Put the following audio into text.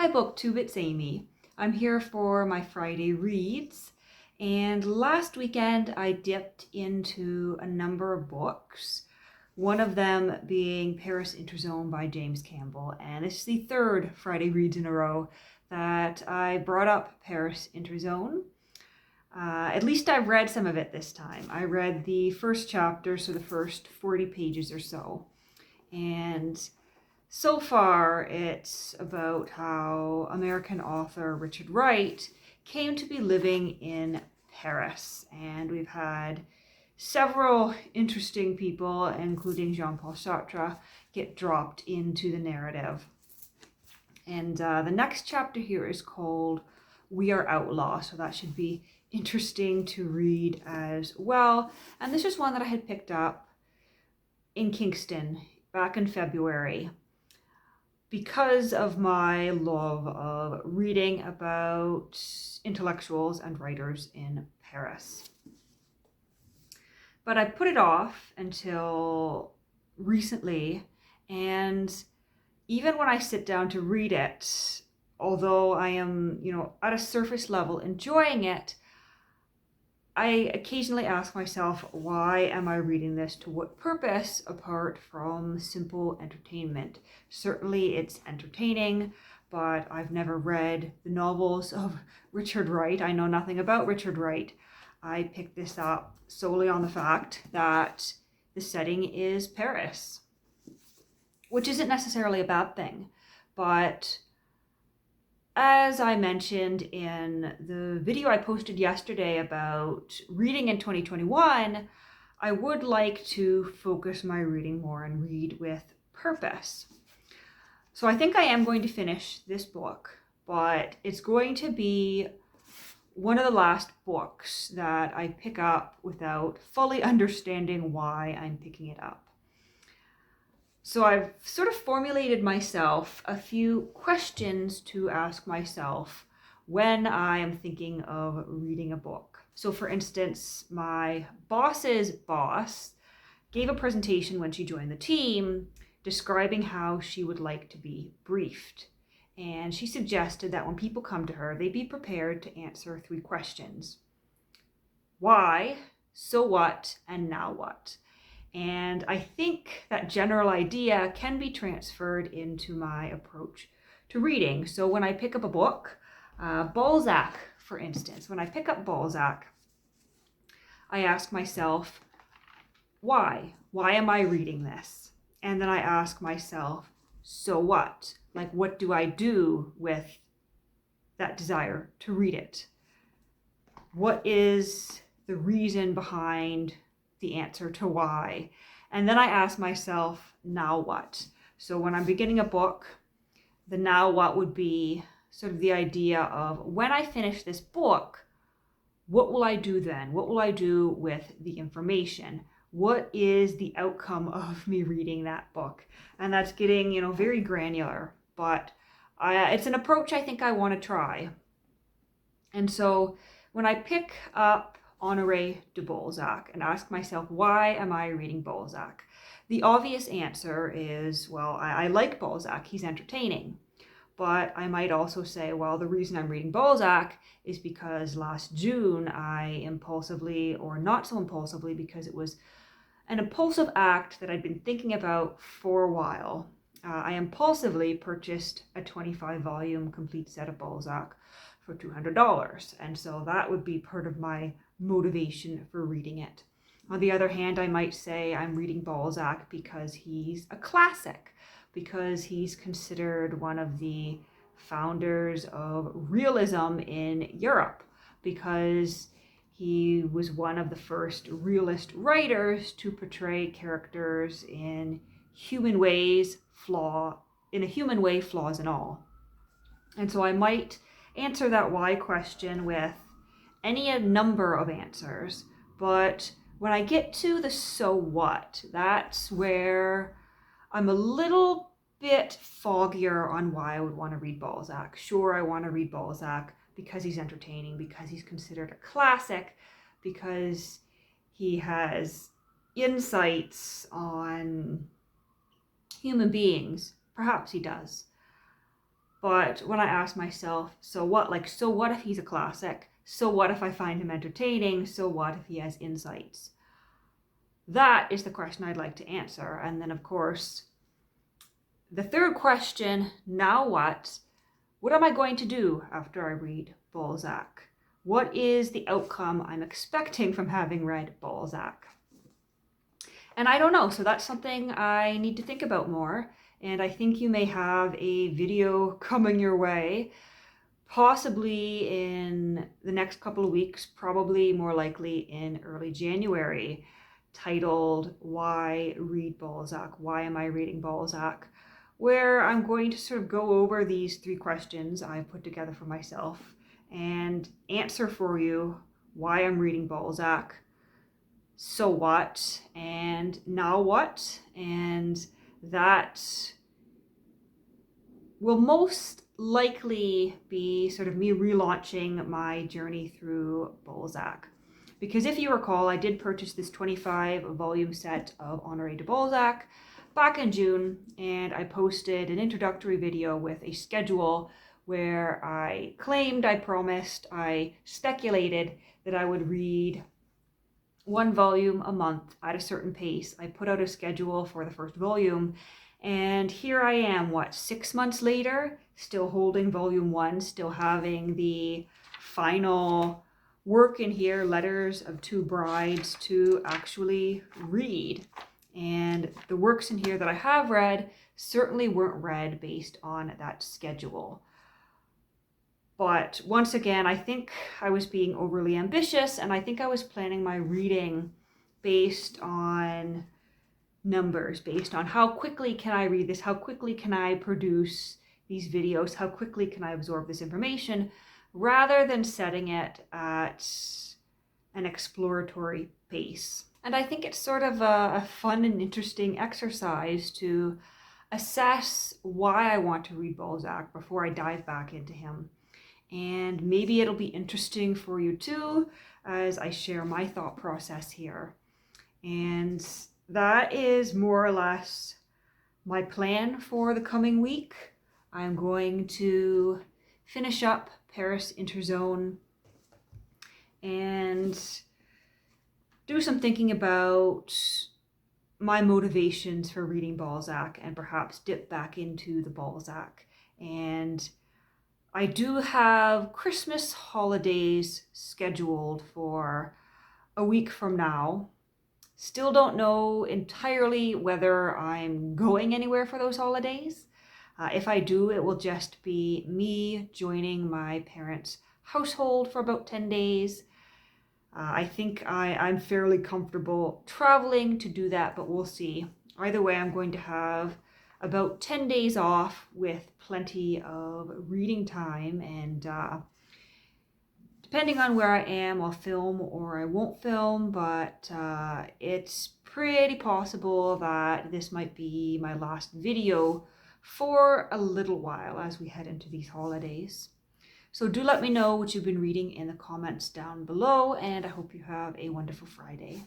Hi Booktube, it's Amy. I'm here for my Friday reads, and last weekend I dipped into a number of books, one of them being Paris Interzone by James Campbell, and it's the third Friday reads in a row that I brought up Paris Interzone. At least I've read some of it this time. I read the first chapter, so the first 40 pages or so, and so far, it's about how American author Richard Wright came to be living in Paris. And we've had several interesting people, including Jean-Paul Sartre, get dropped into the narrative. And the next chapter here is called We Are Outlaw, so that should be interesting to read as well. And this is one that I had picked up in Kingston back in February, because of my love of reading about intellectuals and writers in Paris. But I put it off until recently, and even when I sit down to read it, although I am, at a surface level enjoying it, I occasionally ask myself, why am I reading this? To what purpose, apart from simple entertainment? Certainly it's entertaining, but I've never read the novels of Richard Wright. I know nothing about Richard Wright. I picked this up solely on the fact that the setting is Paris, which isn't necessarily a bad thing, but as I mentioned in the video I posted yesterday about reading in 2021, I would like to focus my reading more and read with purpose. So I think I am going to finish this book, but it's going to be one of the last books that I pick up without fully understanding why I'm picking it up. So I've sort of formulated myself a few questions to ask myself when I am thinking of reading a book. So for instance, my boss's boss gave a presentation when she joined the team describing how she would like to be briefed. And she suggested that when people come to her, they be prepared to answer 3 questions. Why, so what, and now what? And I think that general idea can be transferred into my approach to reading. So when I pick up a book, Balzac, for instance, when I pick up Balzac, I ask myself, why? Why am I reading this? And then I ask myself, so what? Like, what do I do with that desire to read it? What is the reason behind the answer to why? And then I ask myself, now what? So when I'm beginning a book, the now what would be sort of the idea of, when I finish this book, what will I do then? What will I do with the information? What is the outcome of me reading that book? And that's getting, very granular, but it's an approach I think I want to try. And so when I pick up Honoré de Balzac and ask myself, why am I reading Balzac? The obvious answer is, well, I like Balzac, he's entertaining. But I might also say, well, the reason I'm reading Balzac is because last June I impulsively, or not so impulsively, because it was an impulsive act that I'd been thinking about for a while. I impulsively purchased a 25-volume complete set of Balzac for $200. And so that would be part of my motivation for reading it. On the other hand, I might say I'm reading Balzac because he's a classic, because he's considered one of the founders of realism in Europe, because he was one of the first realist writers to portray characters in human ways, flaws and all. And so I might answer that why question with any number of answers, but when I get to the so what, that's where I'm a little bit foggier on why I would want to read Balzac. Sure, I want to read Balzac because he's entertaining, because he's considered a classic, because he has insights on human beings. Perhaps he does. But when I ask myself, so what? Like, so what if he's a classic? So what if I find him entertaining? So what if he has insights? That is the question I'd like to answer. And then, of course, the third question, now what? What am I going to do after I read Balzac? What is the outcome I'm expecting from having read Balzac? And I don't know, so that's something I need to think about more. And I think you may have a video coming your way, possibly in the next couple of weeks, probably more likely in early January, titled Why Read Balzac? Why am I reading Balzac? Where I'm going to sort of go over these 3 questions I put together for myself and answer for you why I'm reading Balzac, so what, and now what, and that will most likely be sort of me relaunching my journey through Balzac. Because if you recall, I did purchase this 25 volume set of Honoré de Balzac back in June, and I posted an introductory video with a schedule where I claimed, I promised, I speculated that I would read 1 volume a month at a certain pace. I put out a schedule for the first volume, and here I am, 6 months later, still holding volume 1, still having the final work in here, Letters of Two Brides, to actually read. And the works in here that I have read certainly weren't read based on that schedule. But once again, I think I was being overly ambitious, and I think I was planning my reading based on numbers, based on how quickly can I read this, how quickly can I produce these videos, how quickly can I absorb this information, rather than setting it at an exploratory pace. And I think it's sort of a fun and interesting exercise to assess why I want to read Balzac before I dive back into him. And maybe it'll be interesting for you too, as I share my thought process here. And that is more or less my plan for the coming week. I'm going to finish up Paris Interzone and do some thinking about my motivations for reading Balzac, and perhaps dip back into the Balzac. And I do have Christmas holidays scheduled for a week from now. Still don't know entirely whether I'm going anywhere for those holidays. If I do, it will just be me joining my parents' household for about 10 days. I think I'm fairly comfortable traveling to do that, but we'll see. Either way, I'm going to have about 10 days off with plenty of reading time, and depending on where I am, I'll film or I won't film, but it's pretty possible that this might be my last video for a little while as we head into these holidays. So do let me know what you've been reading in the comments down below, and I hope you have a wonderful Friday.